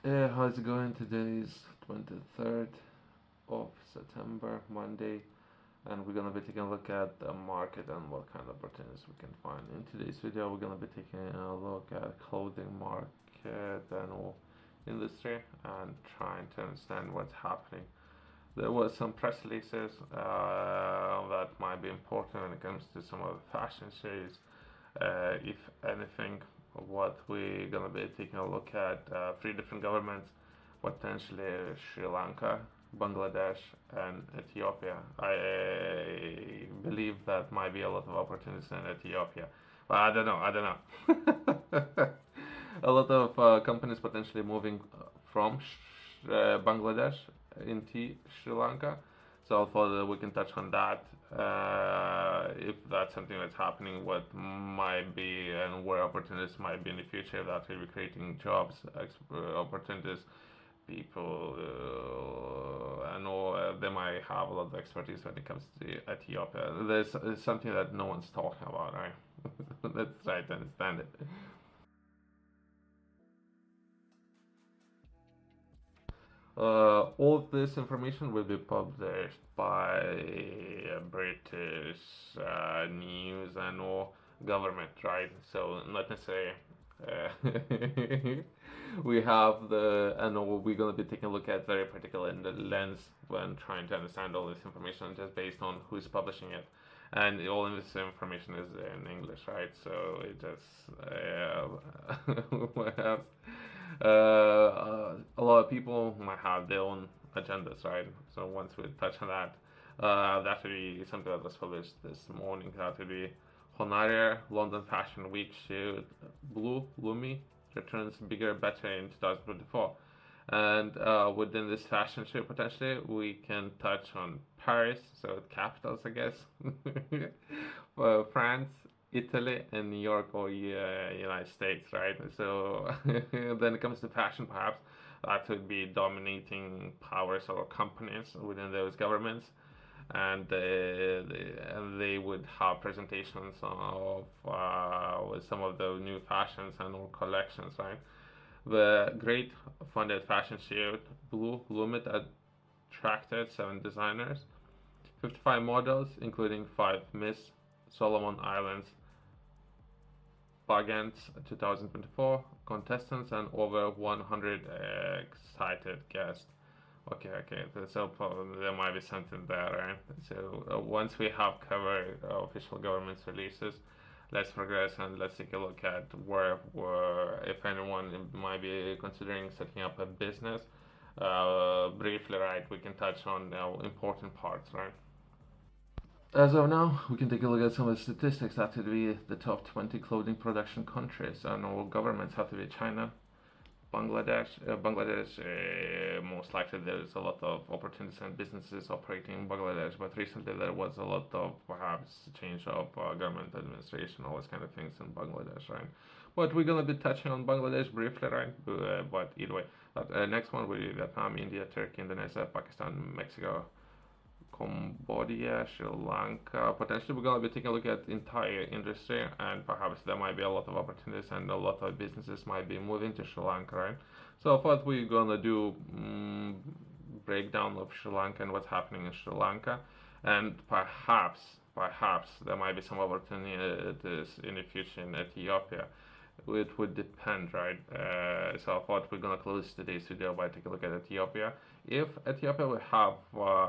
How's it going? Today is 23rd of September, Monday, and we're gonna be taking a look at the market and what kind of opportunities we can find. In today's video, we're gonna be taking a look at clothing market and all industry and trying to understand what's happening. There was some press releases that might be important when it comes to some of the fashion shows. If anything, what we're gonna be taking a look at three different governments, potentially Sri Lanka, Bangladesh, and Ethiopia. I believe that might be a lot of opportunities in Ethiopia. Well, I don't know. I don't know. A lot of companies potentially moving from Bangladesh into Sri Lanka. So I thought that we can touch on that. If that's something that's happening, what might be and where opportunities might be in the future that will be creating jobs, opportunities, people, I know they might have a lot of expertise when it comes to Ethiopia. There's something that no one's talking about, right? Let's try to understand it. All of this information will be published by British news and all government, right? So not necessarily. We have and we're going to be taking a look at very particular in the lens when trying to understand all this information just based on who's publishing it. And all of this information is in English, right? So it just perhaps a lot of people might have their own agendas, right? So once we touch on that, that would be something that was published this morning. That would be Honaria London Fashion Week shoot Blue Lumi returns bigger, better in 2024. And within this fashion show, potentially, we can touch on Paris, so capitals, I guess, France, Italy, and New York or United States, right? So then it comes to fashion, perhaps that would be dominating powers or companies within those governments, and they would have presentations of with some of the new fashions and all collections, right? The great funded fashion show Blue Lumit attracted 7 designers, 55 models, including 5 Miss Solomon Islands Pageants 2024 contestants and over 100 excited guests. Okay. So there might be something there, right? So once we have covered official government's releases, let's progress and let's take a look at where if anyone might be considering setting up a business. Briefly, right, we can touch on important parts, right? As of now, we can take a look at some of the statistics. That would be the top 20 clothing production countries, and all governments have to be China, Bangladesh, most likely there's a lot of opportunities and businesses operating in Bangladesh, but recently there was a lot of perhaps change of government administration, all those kind of things in Bangladesh, right? But we're gonna be touching on Bangladesh briefly, right? But either way, next one will be Vietnam, India, Turkey, Indonesia, Pakistan, Mexico, Cambodia, Sri Lanka. Potentially, we're going to be taking a look at entire industry, and perhaps there might be a lot of opportunities, and a lot of businesses might be moving to Sri Lanka, right? So, what we're going to do breakdown of Sri Lanka and what's happening in Sri Lanka, and perhaps there might be some opportunities in the future in Ethiopia. It would depend, right? So I thought we're gonna close today's video by taking a look at Ethiopia. If Ethiopia will have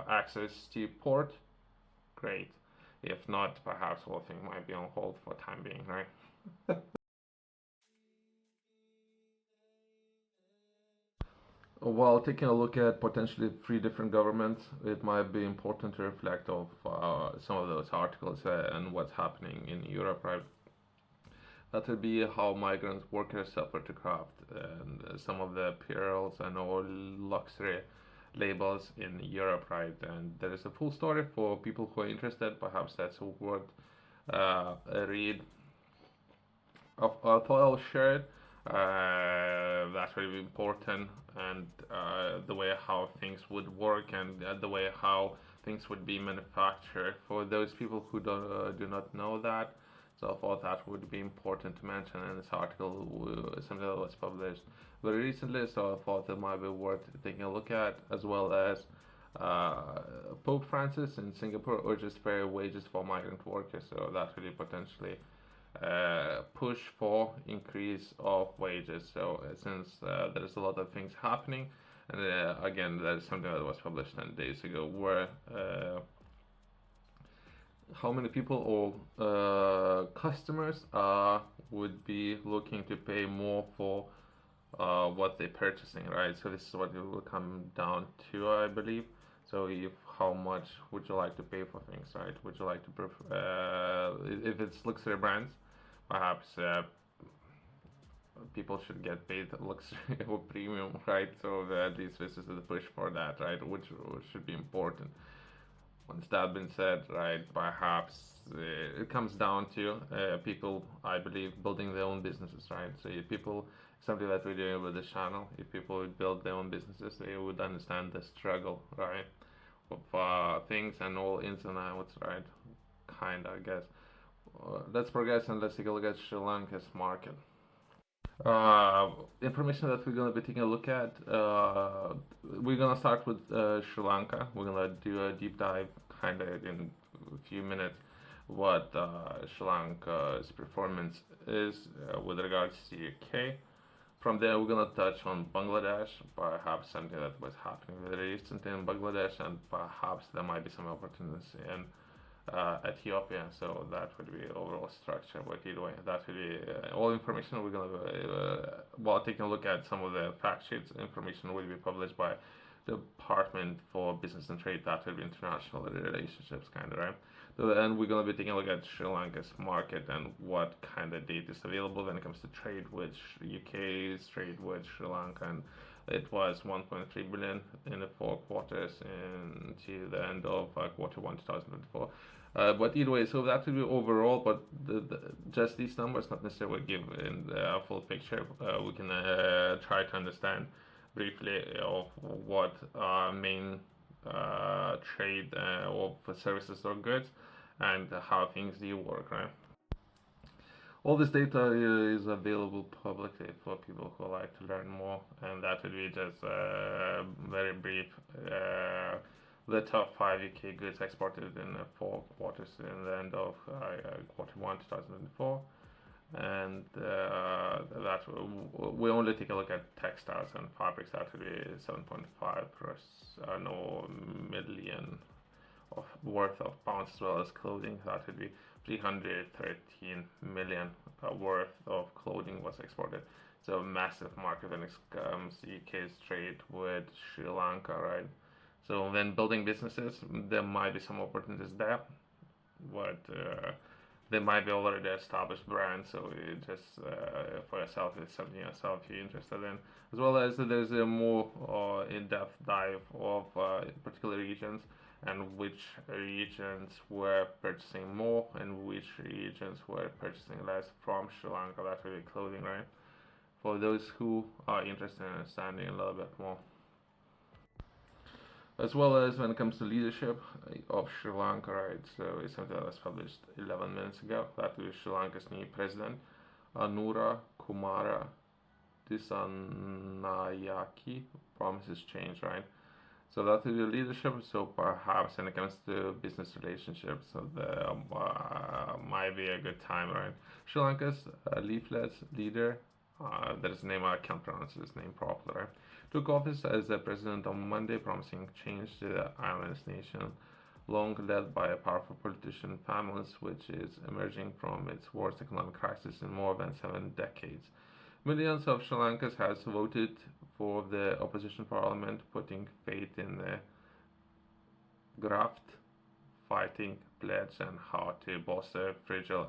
access to port, great. If not, perhaps whole thing might be on hold for time being, right? While taking a look at potentially three different governments, it might be important to reflect of some of those articles and what's happening in Europe, right? That would be how migrant workers suffer to craft and some of the apparels and all luxury labels in Europe, right? And there is a full story for people who are interested. Perhaps that's worth a read. I thought I'll share it. That's really important, and the way how things would work, and the way how things would be manufactured for those people who do not know that. So I thought that would be important to mention in this article, something that was published very recently. So I thought it might be worth taking a look at, as well as Pope Francis in Singapore urges fair wages for migrant workers. So that really potentially push for increase of wages. So since there's a lot of things happening, and again, that's something that was published 10 days ago, where how many people or customers would be looking to pay more for what they're purchasing, right? So this is what it will come down to, I believe. So if how much would you like to pay for things, right? Would you like to if it's luxury brands, perhaps people should get paid luxury or premium, right? So at least this is the push for that, right? Which should be important. Once that been said, right, perhaps it comes down to people, I believe, building their own businesses, right? So if people, something that we're doing with the channel, if people would build their own businesses, they would understand the struggle, right, of things and all ins and outs, right? Kinda, I guess. Let's progress and let's take a look at Sri Lanka's market. Uh, Information that we're gonna be taking a look at. We're gonna start with Sri Lanka. We're gonna do a deep dive, kind of in a few minutes, what Sri Lanka's performance is with regards to UK. From there, we're gonna touch on Bangladesh, perhaps something that was happening very recently in Bangladesh, and perhaps there might be some opportunities in Ethiopia. So that would be overall structure. But either way, that would be all information. We're gonna while taking a look at some of the fact sheets, information will be published by the Department for Business and Trade. That would be international relationships, kind of, right? So, and we're gonna be taking a look at Sri Lanka's market and what kind of data is available when it comes to trade with UK's trade with Sri Lanka. And it was 1.3 billion in the 4 quarters into the end of quarter one 2024. But either way, so that will be overall, but just these numbers not necessarily give in the full picture. We can try to understand briefly of what main trade of services or goods and how things do work, right? All this data is available publicly for people who like to learn more, and that would be just very brief. The top 5 UK goods exported in 4 quarters in the end of quarter one 2024, and that we only take a look at textiles and fabrics. That would be 7.5 million of worth of pounds, as well as clothing. That would be 313 million worth of clothing was exported. So massive market when it comes to UK's trade with Sri Lanka, right? So then building businesses, there might be some opportunities there, but there might be already established brands. So you just for yourself, it's something yourself you're interested in, as well as there's a more in-depth dive of particular regions and which regions were purchasing more and which regions were purchasing less from Sri Lanka. That really clothing, right? For those who are interested in understanding a little bit more. As well as when it comes to leadership of Sri Lanka, right? So it's something that was published 11 minutes ago. That is Sri Lanka's new president, Anura Kumara Dissanayake, promises change, right? So that is your leadership. So perhaps when it comes to business relationships, so there might be a good time, right? Sri Lanka's leaflets leader, there's a name I can't pronounce his name properly, right? Took office as the president on Monday, promising change to the island's nation, long led by a powerful politician families, which is emerging from its worst economic crisis in more than 7 decades. Millions of Sri Lankans has voted for the opposition parliament, putting faith in the graft, fighting pledge and how to bolster fragile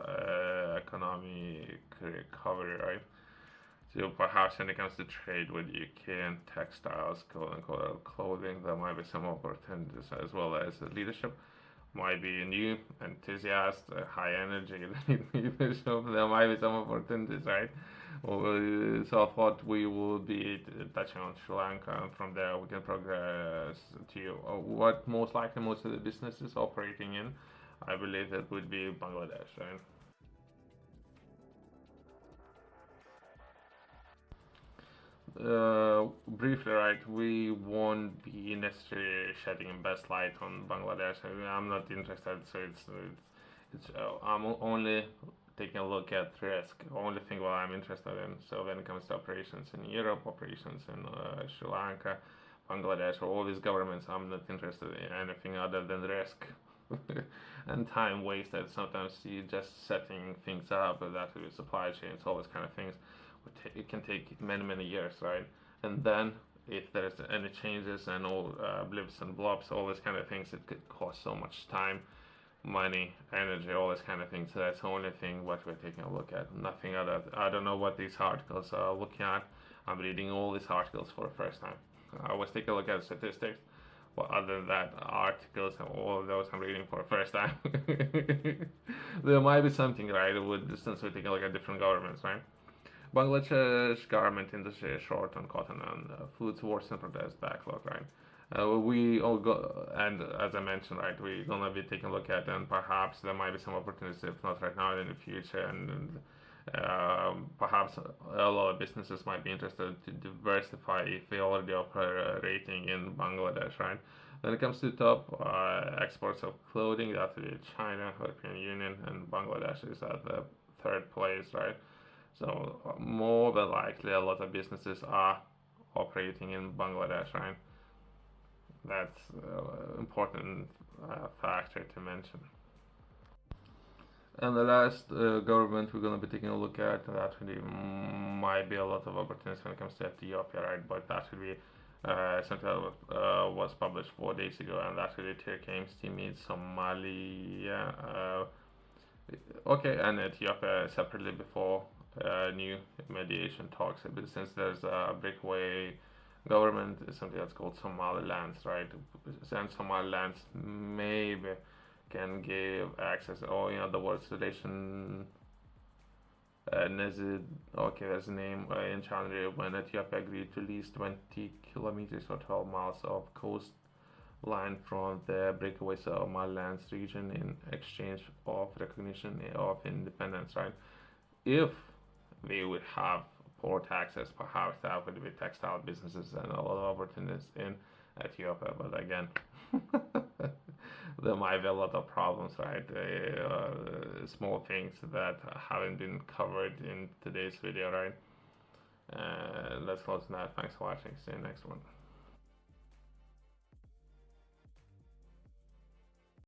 economic recovery, right? So perhaps when it comes to trade with UK and textiles, clothing, there might be some opportunities, as well as leadership. Might be a new enthusiast, high energy leadership. There might be some opportunities, right? So I thought we will be touching on Sri Lanka, and from there we can progress to what most likely most of the businesses operating in. I believe that would be Bangladesh, right? briefly, right, we won't be necessarily shedding best light on Bangladesh. I'm not interested, so I'm only taking a look at risk. Only thing what I'm interested in. So when it comes to operations in Europe, operations in Sri Lanka, Bangladesh, or all these governments, I'm not interested in anything other than risk. And time wasted. Sometimes you just setting things up, that with supply chains, all these kind of things. It can take many years, right? And then if there's any changes and all blips and blobs, all these kind of things, it could cost so much time, money, energy, all this kind of things. So that's the only thing what we're taking a look at. Nothing other. I don't know what these articles are looking at. I'm reading all these articles for the first time. I was taking a look at statistics. Well, other than that, articles and all of those I'm reading for the first time. There might be something, right, with since we're taking a look at different governments, right? Bangladesh garment industry is short on cotton and foods worsen protest backlog, right? We all go, and as I mentioned, right, we're gonna be taking a look at, and perhaps there might be some opportunities, if not right now, in the future, and perhaps a lot of businesses might be interested to diversify if they already operating in Bangladesh, right? When it comes to top exports of clothing, that would be China, European Union, and Bangladesh is at the third place, right? So more than likely, a lot of businesses are operating in Bangladesh, right? That's important factor to mention. And the last government we're going to be taking a look at, that really might be a lot of opportunities when it comes to Ethiopia, right? But that should be something that was published 4 days ago, and that really Turkey aims to meet Somalia. Okay, and Ethiopia separately before new mediation talks. But since there's a breakaway government, is something that's called Somaliland, right? And Somaliland maybe can give access, or in other words, relation. Nezid, okay, that's the name in January when Ethiopia agreed to lease 20 kilometers or 12 miles of coastline from the breakaway Somaliland region in exchange of recognition of independence, right? If they would have port access, perhaps that would be textile businesses and a lot of opportunities in Ethiopia. But again, there might be a lot of problems, right? Small things that haven't been covered in today's video, right? Let's close that. Thanks for watching. See you next one.